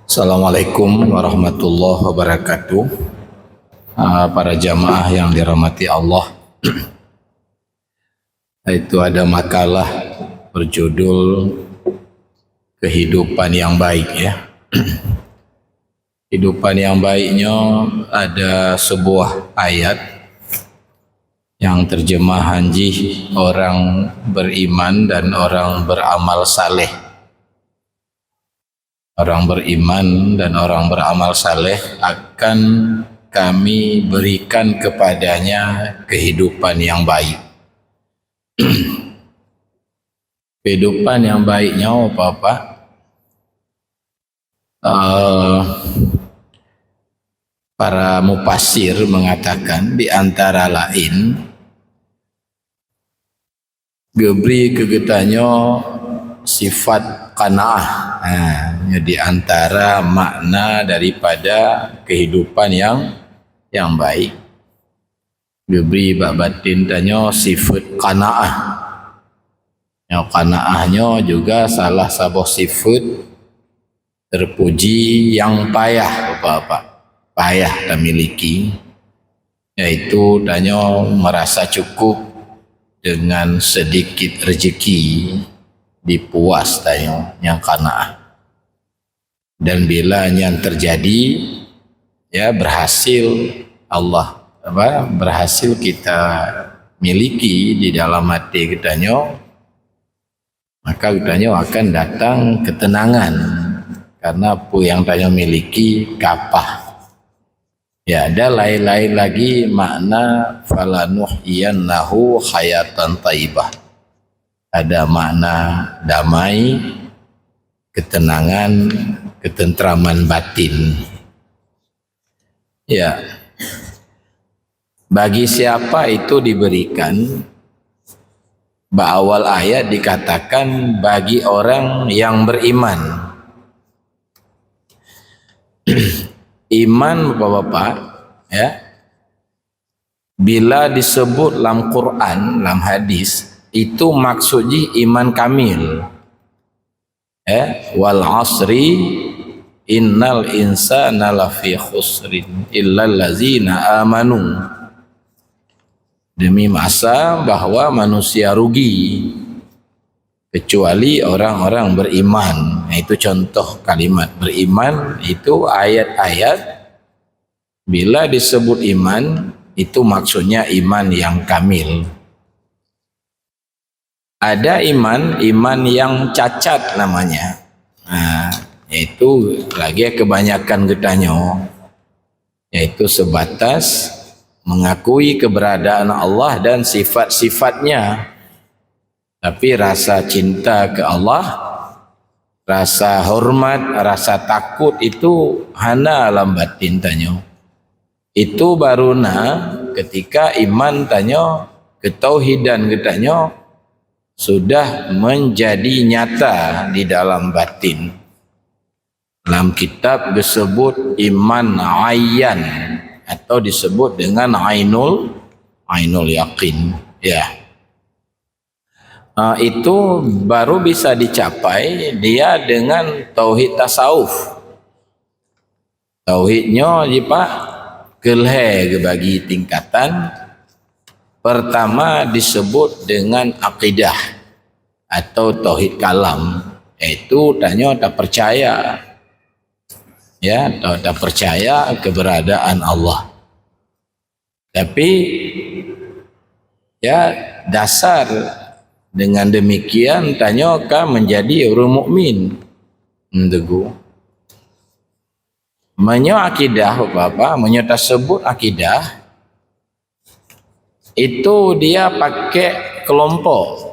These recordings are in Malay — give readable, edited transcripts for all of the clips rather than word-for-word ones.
Assalamualaikum warahmatullahi wabarakatuh. Para jamaah yang dirahmati Allah, itu ada makalah berjudul kehidupan yang baik ya. Kehidupan yang baiknya ada sebuah ayat yang terjemahan orang beriman dan orang beramal saleh. Orang beriman dan orang beramal saleh akan kami berikan kepadanya kehidupan yang baik. Kehidupan yang baiknya apa-apa? Para mufassir mengatakan di antara lain gebri kegetanya sifat qanaah. Di antara makna daripada kehidupan yang baik. Gebri bak batin tanya sifat qanaah. Yang qanaahnya juga salah satu sifat terpuji yang payah apa-apa. Payah kita miliki, yaitu tanya merasa cukup dengan sedikit rezeki, dipuas tanya yang qanaah. Dan bila yang terjadi ya berhasil Allah berhasil kita miliki di dalam hati kitanya, maka kitanya akan datang ketenangan karena apa yang tanya miliki kapah. Ya, ada lain-lain lagi makna falanuhyiyannahu hayatan thayyibah. Ada makna damai, ketenangan, ketentraman batin. Ya. Bagi siapa itu diberikan, awal ayat dikatakan bagi orang yang beriman. Iman Bapak-bapak ya, bila disebut dalam Quran, dalam hadis, itu maksudnya iman kamil. Wal asri innal insana lafi khusrin illal ladzina amanu. Demi masa bahwa manusia rugi kecuali orang-orang beriman. Itu contoh kalimat beriman. Itu ayat-ayat bila disebut iman itu maksudnya iman yang kamil. Ada iman yang cacat namanya. Yaitu lagi kebanyakan getanya, yaitu sebatas mengakui keberadaan Allah dan sifat-sifatnya, tapi rasa cinta ke Allah, rasa hormat, rasa takut itu hana alam batin tanya. Itu baruna ketika iman tanya ketauhidan kitanya sudah menjadi nyata di dalam batin. Dalam kitab disebut iman ayyan atau disebut dengan ainul yakin ya. Itu baru bisa dicapai dia dengan tauhid tasawuf. Tauhidnya Pak kelhe bagi tingkatan. Pertama disebut dengan akidah atau tauhid kalam, yaitu tanya tak percaya ya, tak percaya keberadaan Allah. Tapi ya dasar dengan demikian tanya akan menjadi orang mukmin. Menyo akidah apa? Menyo tersebut akidah itu dia pakai kelompok.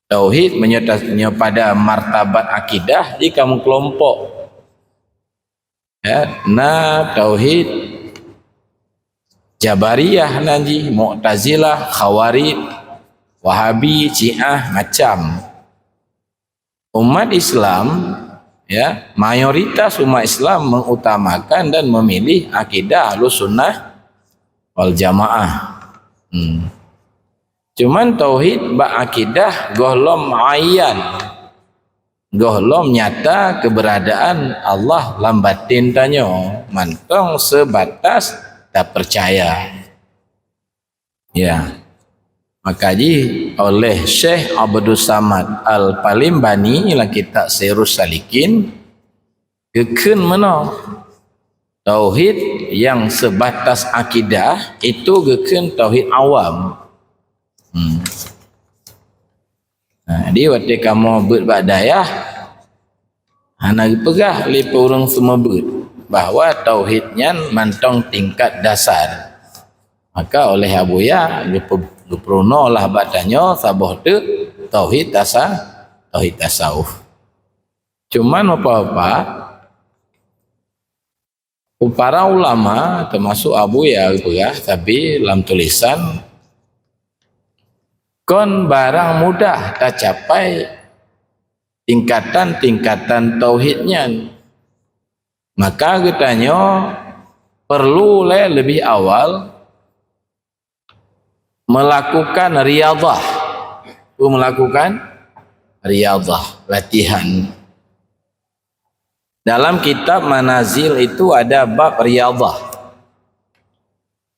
Tauhid menyertanya pada martabat akidah di kamu kelompok. Ya, tauhid Jabariyah nanti, Mu'tazilah, Khawarij, Wahabi, Syiah macam. Umat Islam ya, mayoritas umat Islam mengutamakan dan memilih akidah Ahlussunnah wal Jamaah. Cuman tauhid akidah golom ayyan gohlom nyata keberadaan Allah lam batin tanyo mantong sebatas tak percaya. Ya. Maka oleh Syekh Abdul Samad Al-Palimbani dalam kitab Sirus Salikin keken mana tauhid yang sebatas akidah itu keken tauhid awam. Jadi waktu kamu berbadayah hana pegah li orang semua bahwa tauhidnya mantong tingkat dasar. Maka oleh abuya geprono lah badannya sabah tu tauhid tasawuf. Cuman apa-apa para ulama termasuk abuya tapi dalam tulisan kon barang mudah tak capai tingkatan tauhidnya. Maka katanya perlu lebih awal melakukan riyadhah. Melakukan riyadhah, latihan. Dalam kitab Manazil itu ada bab riyadhah.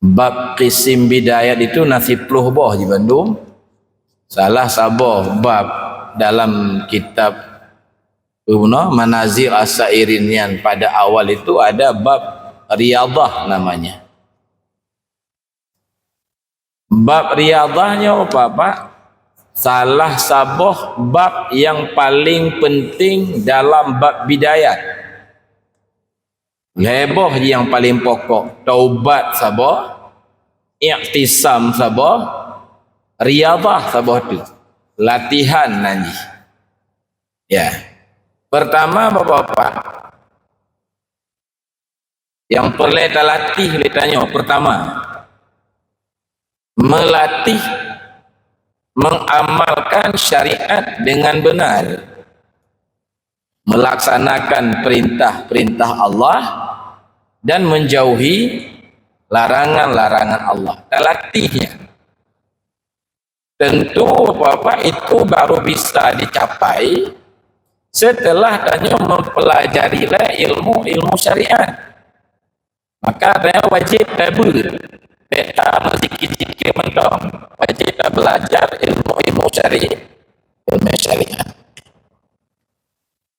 Bab qisim bidayat itu nasib puluh boh di Bandung. Salah saboh bab dalam kitab Manazil As-Sairinian pada awal itu ada bab riyadhah namanya. Bab riyadhahnya apa? Salah saboh bab yang paling penting dalam bab bidayat. Leboh yang paling pokok. Taubat saboh, i'tisam saboh, riyadhah saboh tu. Latihan nanti. Ya. Pertama Bapak-bapak. Yang perlu kita latih tanya pertama. Melatih mengamalkan syariat dengan benar, melaksanakan perintah-perintah Allah dan menjauhi larangan-larangan Allah. Latihnya tentu Bapak itu baru bisa dicapai setelah tanya mempelajari ilmu syariat. Maka tanya wajib tabur beta zikir-zikir mendong, wajib belajar ilmu syariat.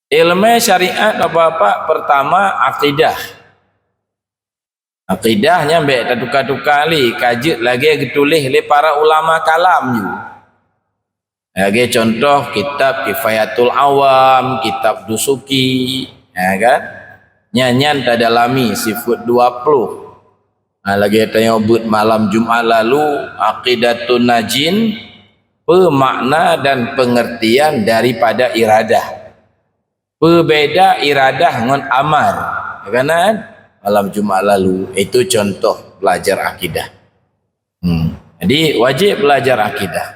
Ilmu syariat Bapak pertama akidah. Akidahnya baik tak tukar-tukar li, kajut lagi ditulis oleh para ulama kalam juga. Lagi contoh kitab Kifayatul Awam, kitab Dusuki, ya kan? Nyanyian tadalami sifat 20. Lagi tanya but malam Jumat lalu aqidatun najin, pemakna dan pengertian daripada iradah. Berbeda iradah dengan amar. Kan? Malam Jumat lalu itu contoh belajar akidah. Jadi wajib belajar akidah.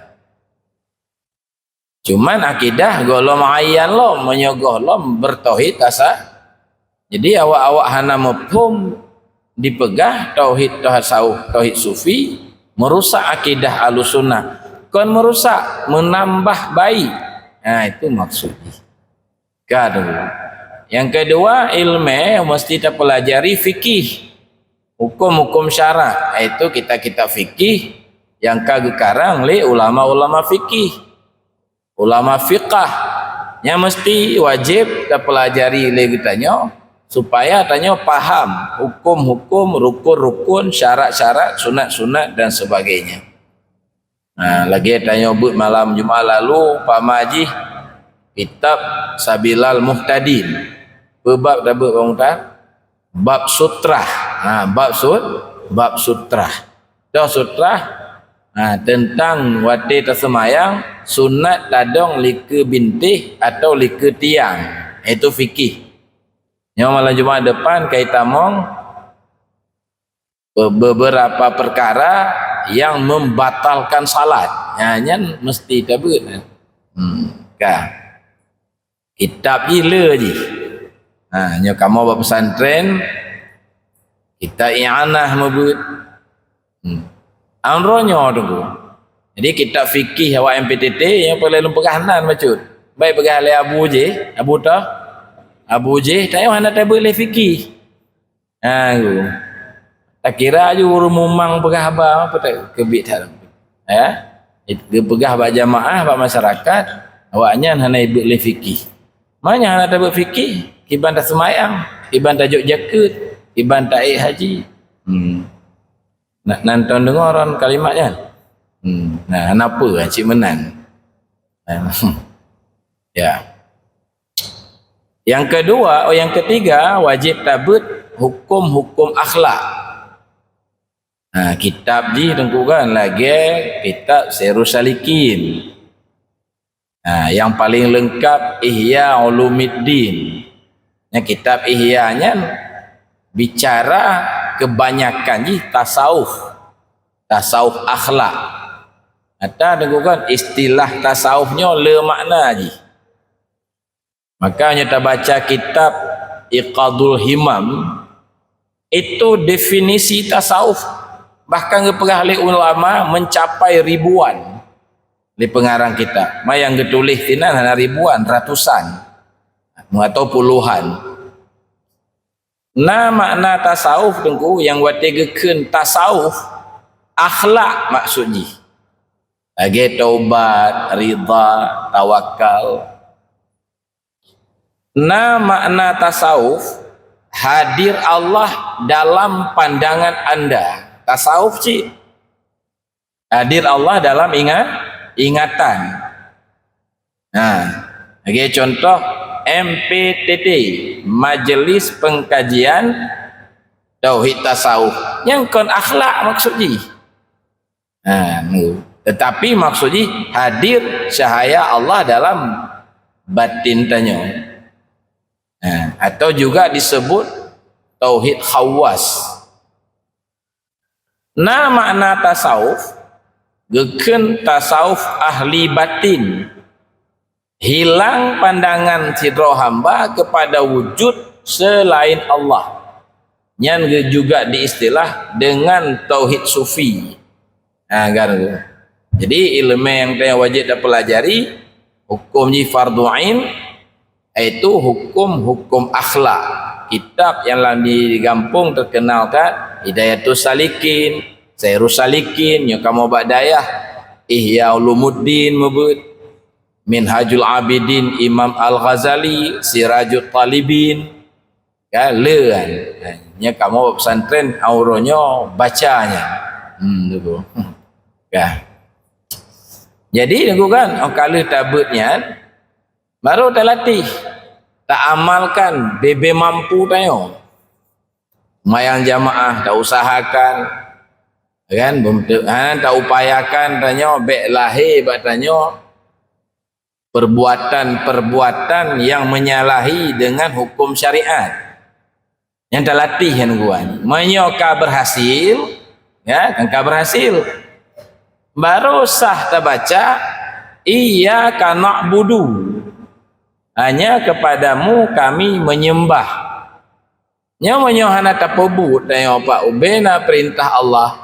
Cuman akidah golom ayan lo menyogoh lo bertauhid asa. Jadi awak-awak hana mafhum dipegah tauhid tasawuf, tauhid sufi, merusak akidah Ahlussunnah. Kon merusak, menambah baik. Nah, itu maksudnya. Yang kedua, ilmu mesti kita pelajari fikih. Hukum-hukum syarak, itu kita fikih yang kagekarang le ulama-ulama fikih. Ulama fiqah yang mesti wajib kita pelajari le kitanya supaya tanya paham hukum-hukum, rukun-rukun, syarat-syarat, sunat-sunat dan sebagainya. Nah, lagi tanya but malam Jumat lalu Pak Maji kitab Sabilal Muhtadin. Bab dabut bang bab sutrah. Nah, bab sutrah. Dah sutrah tentang wate tersemayang sunat ladong lika bintih atau lika tiang. Itu fikih. Yang malam Jumat depan kita mong beberapa perkara yang membatalkan salat. Nyanyian mesti tabut. Kitab gila je. Nyo kamu buat pesantren kita i'anah mabut. Anronyo tu. Jadi kitab fikih awak MPTT yang paling lempaganan macam. baik pegang le Abu je, Abu je tayo hana tabu le fikih. Tak kira je rumumang pegah ba apa tak kebit tak. Dia pegah ba jamaah ba masyarakat, awaknya hana ibut le fikih. Manya hana tabu fikih, kiban tak semayang, kiban tak juk jakut, kiban tak haji. Nak nonton dengar orang kalimatnya. Nah, kenapa cik menan? Ya. Yang kedua, yang ketiga, wajib tabut hukum-hukum akhlak. Kitab ni tengku kan lagi kitab Sirrus Salikin. Yang paling lengkap Ihya Ulumuddin. Yang kitab Ihya-nya bicara kebanyakan tasawuf akhlak. Atau dengan istilah tasawufnya le makna je. Makanya kita baca kitab Iqadul Himam, itu definisi tasawuf bahkan oleh ulama mencapai ribuan di pengarang kita. Yang ditulis tinan hanya ribuan, ratusan atau puluhan. Makna tasawuf tengku yang wategekeun tasawuf akhlak maksudnya. Lagi taubat, ridha, tawakal. Makna tasawuf hadir Allah dalam pandangan anda. Tasawuf cik hadir Allah dalam ingatan. Lagi contoh MPTT, Majelis Pengkajian Tauhid Tasawuf, yang kon akhlak maksudnya. Tetapi maksudnya hadir cahaya Allah dalam batin tanya. Atau juga disebut tauhid khawas. Makna tasawuf geken tasawuf ahli batin, hilang pandangan sidro hamba kepada wujud selain Allah, yang juga diistilah dengan tauhid sufi. Jadi ilmu yang kita wajib dah pelajari hukum ji fardu ain, itu hukum akhlak. Kitab yang digampung terkenalkan Hidayatus Salikin, Sirrus Salikin, yang kamu badayah Ihya Ulumuddin mebut, Minhajul Abidin Imam Al-Ghazali, Sirajut Talibin. Lean. Nya kamu pesantren auronya bacanya. Jadi kan kalau tabutnya baru tak latih, tak amalkan bebe mampu tayo. Mayang jamaah tak usahakan kan, tak upayakan tanya bek lahir batanya perbuatan yang menyalahi dengan hukum syariat. Yang tak latih kan guan. Menyoka berhasil, ya, kan berhasil. Baru sah terbaca iyyaka na'budu, hanya kepadamu kami menyembah. Nyamanyo hana tapebut dayo pak ubena perintah Allah,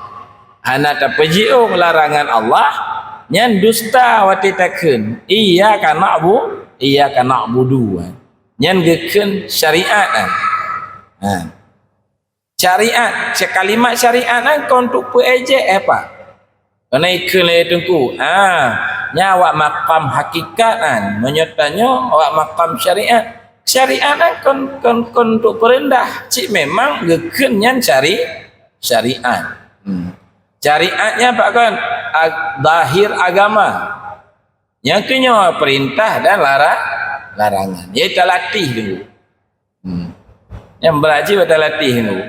hana tapejiu larangan Allah, nyan dusta watitakeun iyyaka na'budu, nyan geukeun syariat. Syariat, sekalimat syariat kon untuk peejek apa? Kena ikut le tengku. Nyawa makam hakikatan menyertanya awak makam syariat. Syariat kon untuk perendah. Cik memang gekenyan syariat. Syariatnya pak kan zahir agama. Yang kenya perintah dan larangan. Dia tak latih dulu. Yang belajar tak latih dulu.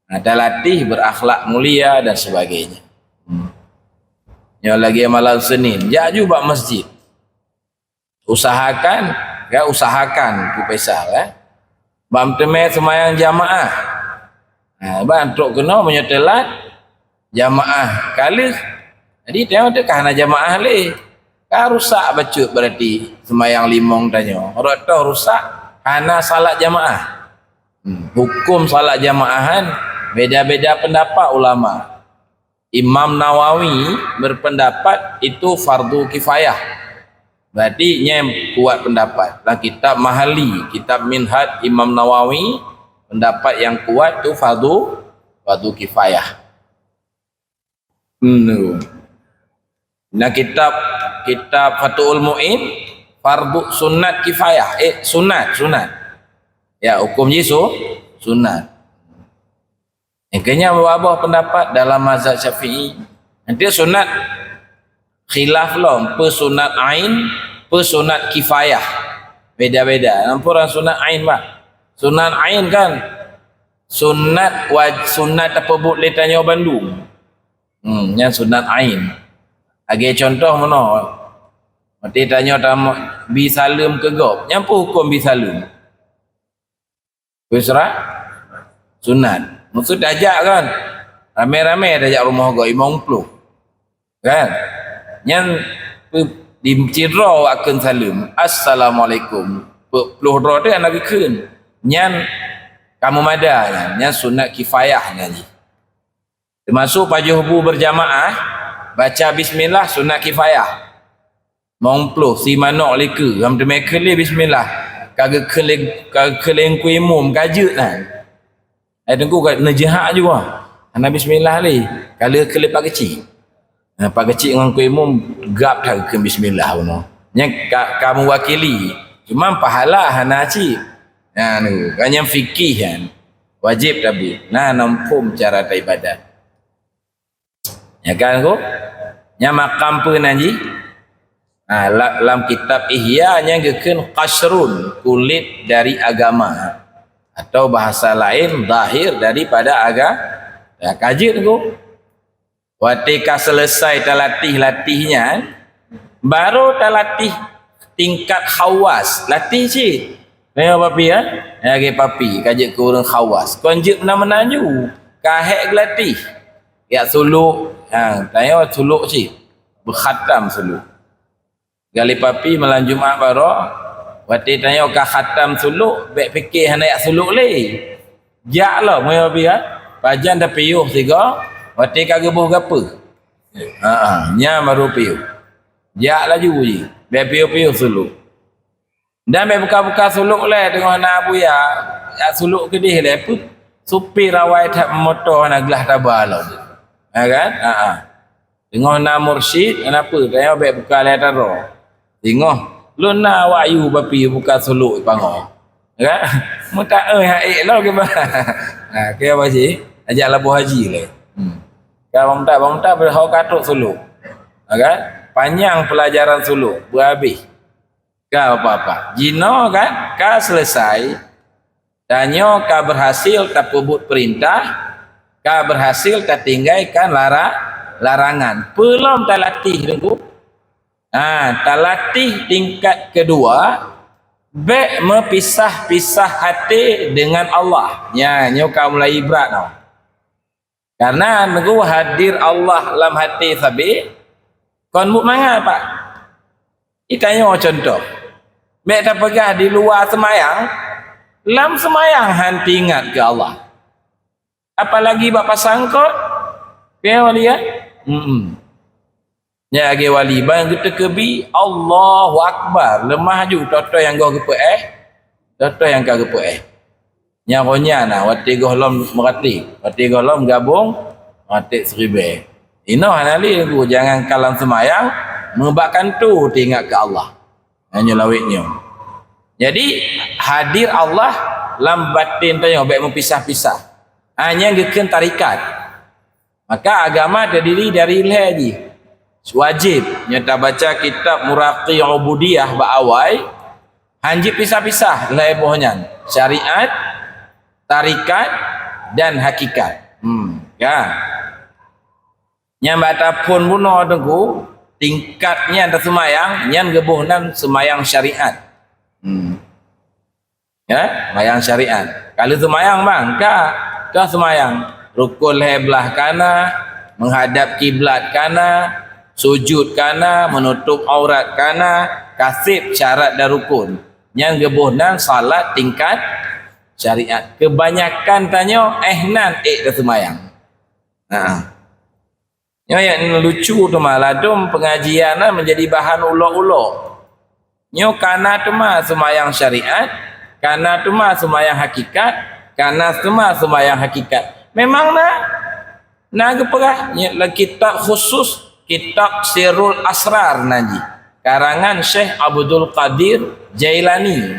Tak latih berakhlak mulia dan sebagainya. Yang lagi malam Senin, jaju bak masjid. Usahakan kupesal bam temet semayang jamaah. Bantuk kena menyetelat jamaah kali. Jadi tengok tu kahana jamaah le. Rusak bacut berarti semayang limong tanya. Orang tahu rusak karena salat jamaah. Hukum salat jamaahan beda-beda pendapat ulama. Imam Nawawi berpendapat itu fardu kifayah. Berarti yang kuat pendapat. Dalam kitab Mahali, kitab Minhaj Imam Nawawi, pendapat yang kuat tu fardu kifayah. Nah kitab Fathul Mu'in fardu sunat kifayah. Sunat. Ya, hukum Yesus sunat. Akhirnya berapa pendapat dalam mazhab Syafi'i. Nanti sunat khilaf lah, sunat ain, sunat kifayah. Beda-beda. Nampak orang sunat ain pak. Sunat ain kan sunat apa boleh tanya Bandung. Yang sunat ain. Agi contoh mana? Mati tanya tamu bi salam ke gop. Nyampu hukum bi salam. Besra sunat. Maksud ajak kan. Ramai-ramai ajak rumah gop 50. Kan? Yang dicidra akan salam. Assalamualaikum. Puluh doa dia Nabi kun. Yang kamu mada kan. Yang sunat kifayah nyanyi. Termasuk pajuhbu berjamaah baca bismillah sunat kifayah. Mongploh si manok leka ram demekele bismillah. Kagak keleng kuimum kajut kan. Ai tengku kat najihak juga. Ana bismillah li. Kalau kelep pak kecil. Pak kecil dengan kuimum gap dah ke bismillah ono. Yang kamu wakili. Cuma pahala hana cik. Nah tu, kan yang fikih kan. Wajib tabi. Nah nampum cara ibadat. Ya kan ko? Nya makam pun nanti. Dalam kitab Ihya nya gekeun qasrun, kulit dari agama. Atau bahasa lain zahir daripada agama. Ya kaji ko. Ketika selesai latih-latihnya baru latih tingkat khawas. Latih cik. Memang papi ya? Ya ke papi kaji ke orang khawas. Konjek menaju. Kahek latih. Ya suluk. Tanya suluk cik. Berkhatam suluk. Gali papi malam Jumaat baru. Waktu tanya ka khatam suluk. Baik fikir hana yak suluk le. Jak lah. Mereka papi ya. Pajan dah piyuh tiga. Waktu kagak buh gapa. Nya baru piyuh. Jak laju je. Baik piyuh-piyuh suluk. Dan baik buka-buka suluk le. Tengok nak abu ya. Ya suluk ke dia le. Supir rawai tak motor nak gelah tabah lah. Kan? Tengok nak mursyid. Kenapa? Tengok baik buka le taro. Tengok. Lu nak wayu bapi buka suluk pangau. Kan? Mutak haik lah ke bah. Kaya apa sih? Ajak labuh haji le. Kalau bang tak berhau katuk suluk. Kan? Panjang pelajaran suluk. Berhabis. Kau apa-apa. Jino kan? Kau selesai. Tanya kau berhasil tak pebut perintah. Kau berhasil tak tinggalkan larangan. Belum tak latih tengku. Tak latih tingkat kedua. Baik mepisah-pisah hati dengan Allah. Nyo kau mulai ibrat tau. Karena tengku hadir Allah dalam hati sabi. Kon muk mangat pak. Itanya contoh. Baik tak pegah di luar semayang. Lam semayang hanti ingat ke Allah. Apalagi bapa sangkut. Kaya wali ya? Ya agi wali. Bang kita kebi. Allahu Akbar. Lemah ju. Toto yang kau kepe Toto yang kau kepe Nyaronya nah. Wati gohlom merati. Wati gohlom gabung. Wati seribe. Ino hanali aku. Jangan kalam semayang. Mengebakkan tu. Tinggal ke Allah. Hanya lawiknya. Jadi hadir Allah lam batin tanya baik mempisah-pisah. Hanya geken tarikat. Maka agama terdiri dari ilhaji. Wajib nyata baca kitab Muraqi Ubudiyah ba'awai. Hanjib pisah-pisah lebohnya. Syariat, tarikat dan hakikat. Ya. Nyambata pun bunuh tengku tingkatnya ada semayang yang gebuhnan semayang syariat. Ya, semayang syariat. Kalau semayang bang, kau semayang rukun belah kana, menghadap kiblat kana, sujud kana, menutup aurat kana, kasib syarat dan rukun. Yang gebuhnan salat tingkat syariat. Kebanyakan tanya ehnan dah semayang. Yang lucu tu malah dom pengajian menjadi bahan ulok-ulok. Nyo kana tu mah semayang syariat, kana tu mah semayang hakikat, kana tu mah semayang hakikat. Memang na keperah kitab khusus, kitab Sirrul Asrar naji. Karangan Syekh Abdul Qadir Jailani.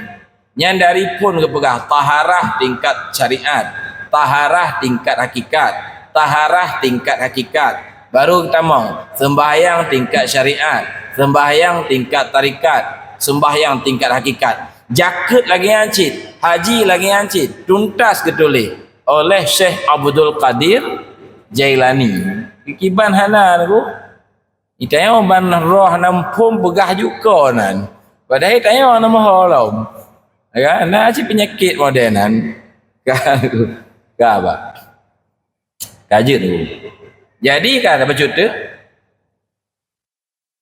Yang dari pun keperah taharah tingkat syariat, taharah tingkat hakikat, taharah tingkat hakikat. Baru kita mau sembahyang tingkat syariat, sembahyang tingkat tarikat, sembahyang tingkat hakikat. Jaket lagi ancit, haji lagi ancit, tuntas ketulih oleh Syekh Abdul Qadir Jailani. Kiban hana aku. Itanya ban roh nampum begah juga nan. Padahal tanya nama halau. Ya, na aci penyakit modernan. Kan apa? Kajet tu. Jadi kan apa cerita?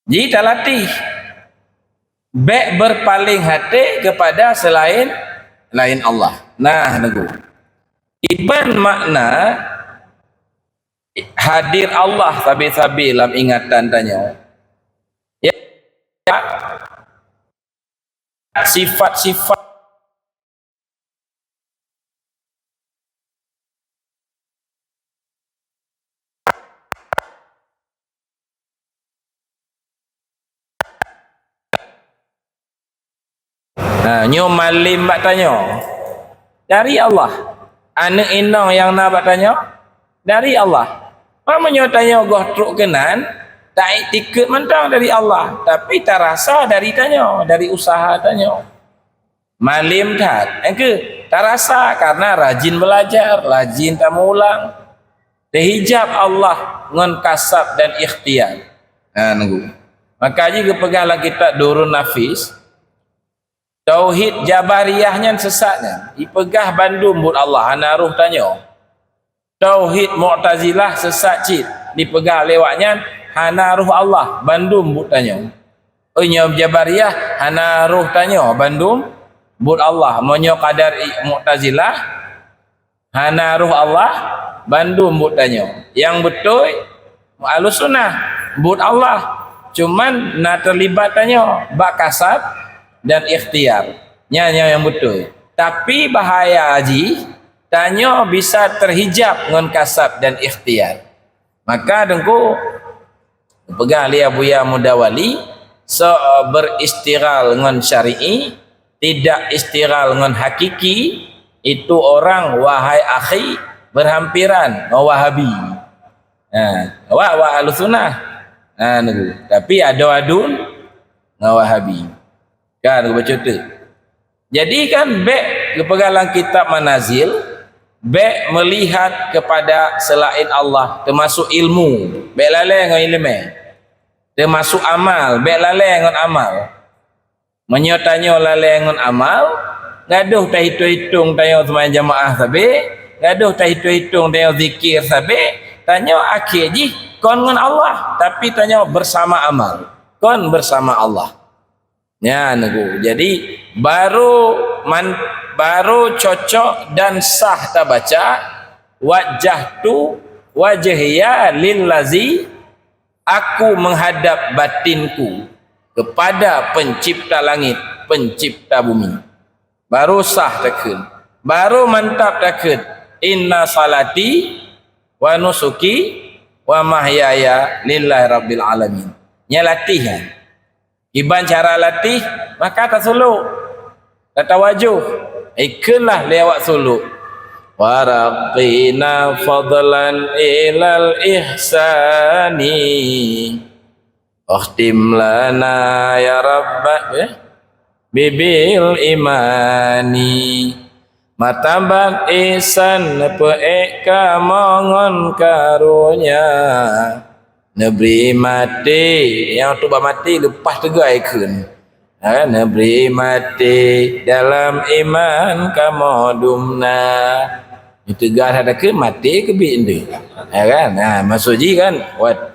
Jika latih baik berpaling hati kepada selain Allah. Nah, nego. Iban makna hadir Allah sabi-sabi dalam ingatan tanya. Ya, sifat-sifat nyo malim bak tanya dari Allah. Anak inang yang nak bak tanya dari Allah. Apa nyo tanya goh truk kenan tak tiket mentang dari Allah, tapi tak rasa dari tanya, dari usaha tanya. Malim tak? Tak rasa karena rajin belajar, rajin tak mengulang. Terhijab Allah ngan kasab dan ikhtiar. Nunggu. Maka jika pegahlah kita Durun Nafis, tauhid Jabariyahnya sesatnya. Ipegah Bandung buat Allah, anaruh tanya. Tauhid Mu'tazilah sesat cit. Dipegah lewatnya, hanaruh Allah, Bandung buat tanya. Nyom Jabariyah, hanaruh tanya, Bandung buat Allah. Monyo kadar Mu'tazilah, hanaruh Allah, Bandung buat tanya. Yang betul, Ahlus Sunnah buat Allah. Cuman nak terlibat tanya, bak kasab dan ikhtiar. Nya yang betul. Tapi bahaya haji, tanya bisa terhijab dengan kasab dan ikhtiar. Maka dengku pegang liya buya mudawali beristighal dengan syar'i, tidak istighal dengan hakiki, itu orang wahai akhi berhampiran Wahabi. Wa Ahlus Sunnah. Tapi ada adun Wahabi. Kan baca tu. Jadi kan baik kepegalan kitab manazil, baik melihat kepada selain Allah, termasuk ilmu, baik lalai dengan ilmu, termasuk amal, baik lalai dengan amal. Menyotanya lalai dengan amal, gaduh tak hitung-hitung tanya sembahyang jamaah sabe, gaduh tak hitung-hitung tanya zikir sabe, tanya akhir ji kon dengan Allah, tapi tanya bersama amal, kon bersama Allah. Ya nego. Jadi baru cocok dan sah tak baca wajah tu wajhiya lillazi, aku menghadap batinku kepada pencipta langit, pencipta bumi. Baru sah takun, baru mantap takun. Inna salati wa nusuki wa mahyaya lillahi rabbil alamin. Nya latihan. Iban cara latih, maka tak suluk. Tak tawajuh. Ikunlah lewat suluk. Waraqina fadlan ilal ihsani. Ukhtim lana ya Rabba bibil imani. Matabat isan pe'eka mongon karunya. Neberi mati yang tu mati lepas tegai kun. Neberi mati dalam iman kamu dumna. Itu tegar ada ke mati ke bindu. Kan? Maksudnya kan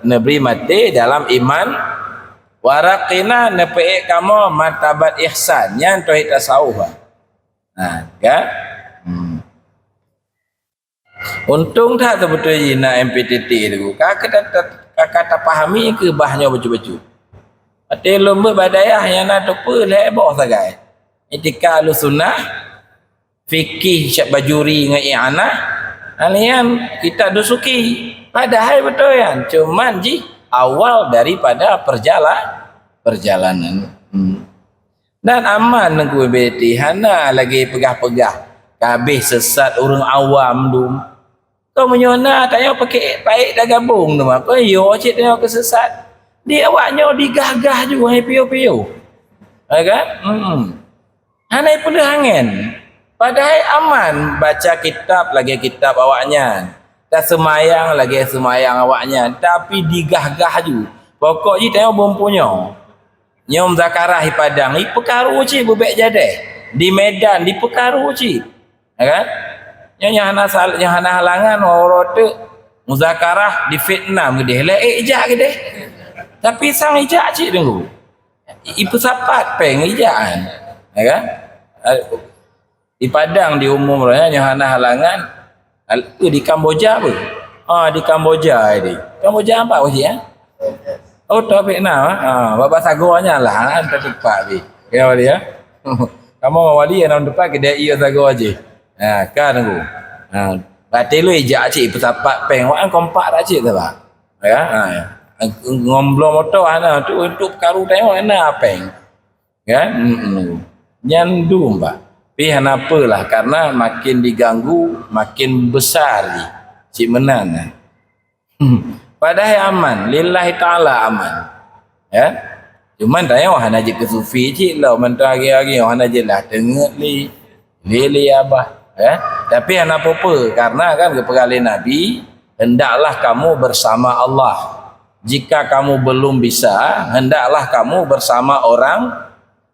neberi mati dalam iman waraqina nepe kamu martabat ihsan yang tauhid tasawuf. Kan? Untung tak betul nak MPTT tu. Kakak tak pahami ke bahnya betul-betul. Ati lomba badayah yang nak tupu lebah sagai. Etika Ahlussunnah, fikih Syekh Bajuri dengan i'anah, alian kita dusuki. Padahal betul kan. Cuman awal daripada perjalanan. Dan aman nengku beti hana lagi pegah-pegah. Kabeh sesat orang awam tu. Kau menyona tanya pakai baik dah gabung tu apa yo cik tengok kesesat. Dia awaknya digagah juga pio-pio. Kan? Hanai pula angin. Padahal aman baca kitab lagi kitab awaknya. Dah semayang lagi semayang awaknya. Tapi digagah juga. Pokok je tengok bompunya. Nyom Zakarah di Padang, di Pekaru cik bebek jadeh. Di Medan, di Pekaru cik. Kan? Yang hana halangan orang tu muzakarah di Vietnam gede. Ijak gede. Tapi sang ijak cik tunggu. Ibu sapat peng ijakan. Kan? Di Padang di umum yang hana halangan di Kamboja apa? Di Kamboja ini. Kamboja apa cik ya? Oh, tu Vietnam bapa sagonya lah tepat ni. Ya wali ya. Kamu wali yang depan kedai iyo sago aje. Kan aku. Batil lu ijak cik pesapat peng wan kompak dak cik tu bah. Ya. Ngomblong motor ana tu untuk karu tengok ana peng. Kan? Nyandu mbak. Tapi apalah karena makin diganggu makin besar ni. Cik menan. Padahal aman, lillahi ta'ala aman. Ya. Cuman tanya wahana je ke sufi cik lah, mentah hari-hari wahana je lah tengok li abah. Ya. Tapi anak apa-apa, karena kan keperkalian Nabi, hendaklah kamu bersama Allah. Jika kamu belum bisa, hendaklah kamu bersama orang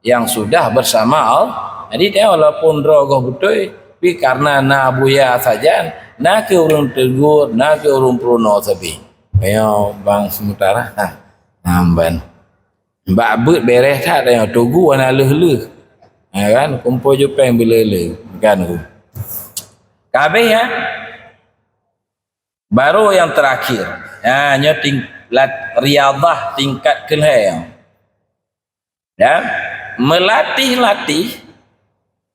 yang sudah bersama Allah. Jadi tengok walaupun rogoh betul, tapi karena nak buya saja, nak ke urung tegur, nak ke urung peruno sabi. Ayo bang sementara namban mbak abut beres tak tengok tugu anak leh-leh kan kumpul jupeng bila leh kan aku kabeh ya baru yang terakhir riyadhah tingkat kelihatan ya melatih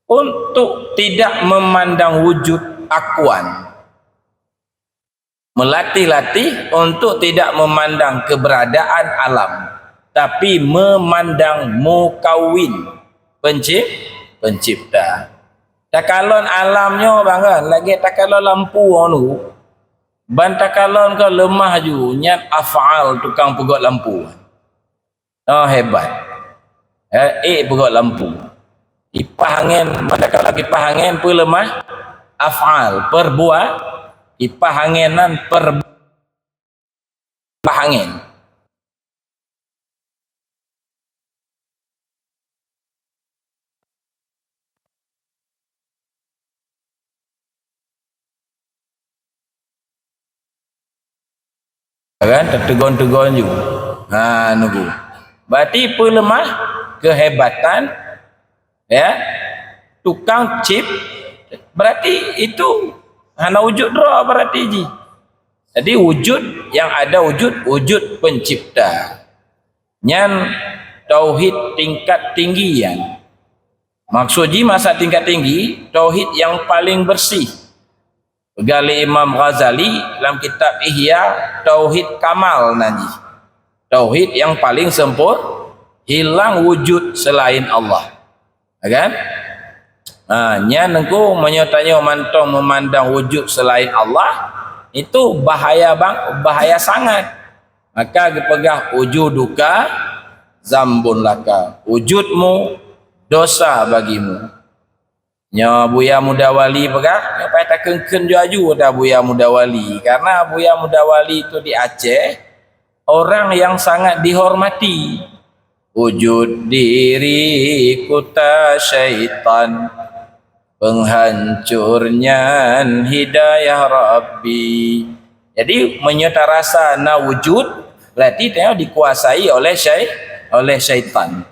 untuk tidak memandang wujud akuan. Melatih untuk tidak memandang keberadaan alam, tapi memandang mukawin, pencipta. Takalon alamnya bangga, lagi takalon lampu anu. Ban takalon kau lemah ju, nyat af'al tukang pegot lampu. Oh hebat. Pegot lampu. Ipah angin, manakala kipah angin pun lemah, af'al perbuat. Ipah anginan angin. Kan tertegon-tegon juga. Nunggu. Berarti pelemah kehebatan ya tukang chip berarti itu hana wujud doa berarti ji. Jadi wujud yang ada wujud pencipta. Nyan tauhid tingkat tinggian. Maksud ji masa tingkat tinggi tauhid yang paling bersih. Gali Imam Ghazali dalam kitab Ihya tauhid kamal nanti. Tauhid yang paling sempurna, hilang wujud selain Allah. Kan? Nya nengku menyertanya mantong memandang wujud selain Allah itu bahaya bahaya sangat. Maka dipegah wujuduka zambun laka, wujudmu dosa bagimu. Nya Buya Mudawali pegah sampai tak kengken jaju dah Buya Mudawali, karena Buya Mudawali itu di Aceh orang yang sangat dihormati. Wujud diriku ta syaitan, penghancurnya hidayah Rabbi. Jadi menyerta rasa na wujud berarti tengok dikuasai oleh syaitan.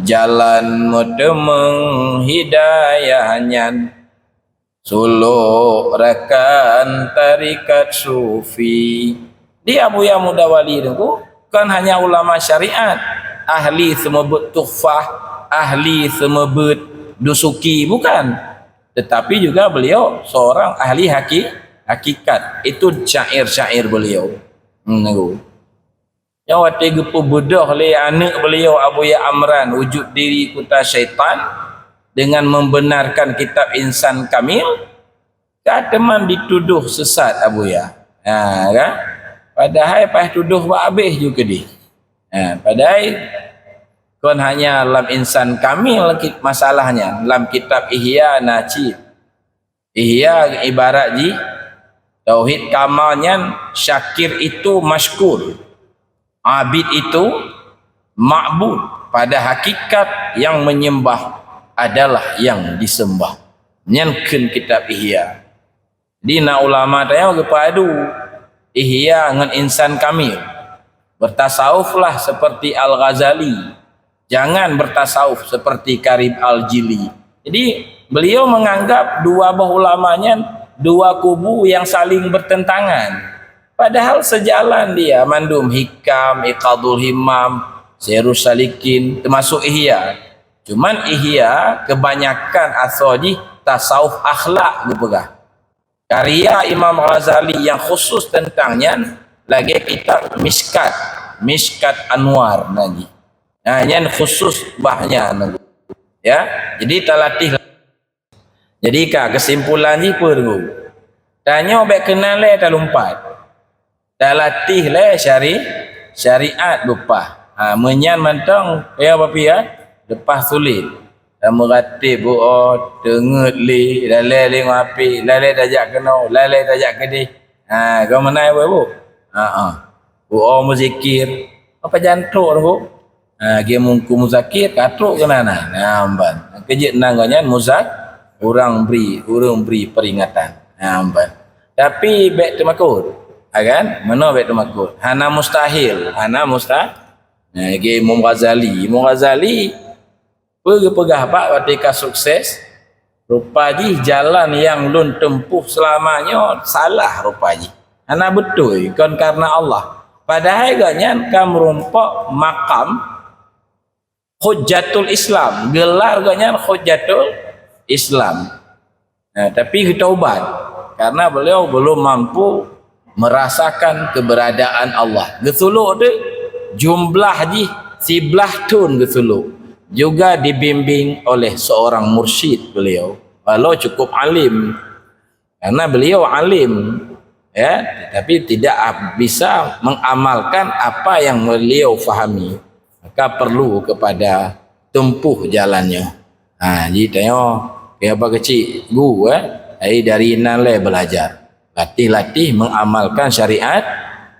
Jalan mutemeng hidayahnya suluk rekan tarikat sufi. Dia Buya Mudawali itu Bukan hanya ulama syariat, ahli semebut tuhfah, ahli semebut dusuki, bukan. Tetapi juga beliau seorang ahli hakikat. Itu syair-syair beliau. Yang waktu gepu bedah oleh anak beliau Abu Ya Amran, wujud diri kuta syaitan, dengan membenarkan kitab Insan Kamil, kateman dituduh sesat Abu Ya. Kan? Padahal pas tuduh buat habis juga dia. Padahal kon hanya dalam Insan Kamil masalahnya, dalam kitab Ihya Nacid. Ihya ibarat ji tauhid kamalnya, syakir itu masykur, abid itu ma'bud. Pada hakikat yang menyembah adalah yang disembah. Nyankeun kitab Ihya. Di na ulama tanya kepadu Ihya dengan Insan Kamil. Bertasawuflah seperti Al-Ghazali. Jangan bertasawuf seperti Karib Al-Jili. Jadi beliau menganggap dua buah ulamanya dua kubu yang saling bertentangan. Padahal sejalan dia, Mandum Hikam, Iqadul Himam, Syairus Salikin, termasuk Ihya. Cuman Ihya kebanyakan asal tasawuf akhlak dipegah. Karya Imam Ghazali yang khusus tentangnya lagi kitab Mishkat Anwar lagi. Nah, yang khusus bahnya ya. Jadi talatih. Jadi kesimpulan ni apa? Tanya baik kenal le tak lompat. Talatih le syariat lupa. Menyan mentang ya apa ya? Lepas sulit. Dan meratib denget li lalai ngapi lalai tajak kena lalai tajak kedih. Kau menai apa bu? Muzikir apa jantuk tu? Dia mungku muzakir katruk kena amban. Kejit nangganya orang beri peringatan. Amban. Tapi baik temakut. Kan? Mana baik temakut? Hana mustahil. Dia Imam Ghazali pegah pak ketika sukses rupanya jalan yang lun tempuh selamanya salah rupanya. Ana betul kan karena Allah. Padahal ganyan kam merompak makam Hujjatul Islam, gelar ganyan Hujjatul Islam. Tapi kita ubah karena beliau belum mampu merasakan keberadaan Allah. Gesuluk tu jumlah siblah tun gesuluk. Juga dibimbing oleh seorang mursyid beliau. Walau cukup alim. Karena beliau alim. Ya, tapi tidak bisa mengamalkan apa yang beliau fahami. Maka perlu kepada tempuh jalannya. Jadi tengok. Kayak apa kecil. Dari nalai belajar. Latih-latih mengamalkan syariat.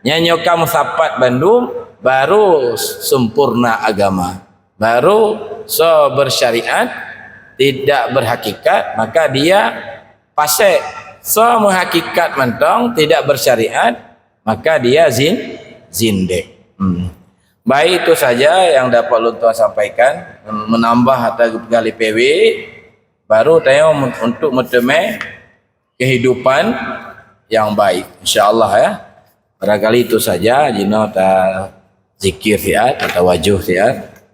Nyanyokam sapat Bandung. Baru sempurna agama. Baru bersyariat, tidak berhakikat, maka dia fasik. Menghakikat mentong, tidak bersyariat, maka dia zindik. Baik, itu saja yang dapat Luntuan sampaikan. Menambah atau kali PW, baru tanya untuk mentemui kehidupan yang baik. InsyaAllah ya. Barangkali itu saja. Jino ta zikir siat atau wajuh siat.